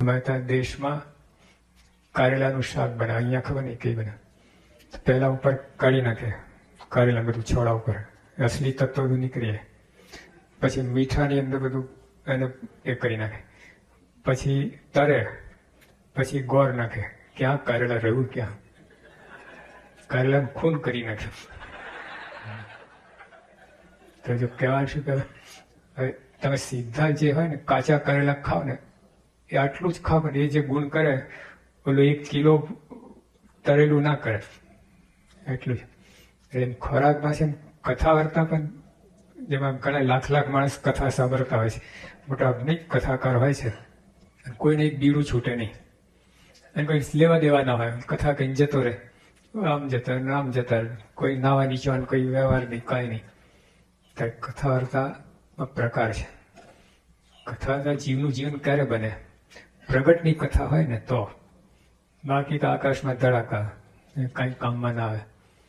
અમારા દેશમાં કારેલાનું શાક બને, અહીંયા ખબર નહીં કઈ બને. પહેલા ઉપર કાઢી નાખે કારેલા બધું છોડા ઉપર, અસલી તત્વો બધું નીકળી જાય. પછી મીઠાની અંદર બધું એને એ કરી નાખે, પછી તરે, પછી ગોળ નાખે. ક્યાં કારેલા રહ્યું, ક્યાં કારેલાનું ખૂન કરી નાખે. તો જો કહેવાનું શું કહેવાય, હવે તમે સીધા જે હોય ને કાચા કારેલા ખાઓ ને એ આટલું જ ખાઓ, પણ એ જે ગુણ કરે ઓલું 1 કિલો તરેલું ના કરે એટલું જ. એટલે ખોરાકમાં છે ને કથા વાર્તા પણ, જેમાં ઘણા લાખ માણસ કથા સાંભળતા હોય છે, મોટા અગ્નિ કથાકાર હોય છે, કોઈને એક બીડું છૂટે નહીં, અને કોઈ લેવા દેવા ના હોય. કથા કહીને જતો રહે, આમ જતા આમ જતા, કોઈ નાવા નીચવાનું કોઈ વ્યવહાર નહીં, કાંઈ નહીં. કથા વાર્તામાં પ્રકાર છે. કથા જીવનું જીવન ક્યારે બને? પ્રગટની કથા હોય ને તો. બાકી તો આકાશમાં ધડાકા, કાંઈ કામમાં ના આવે.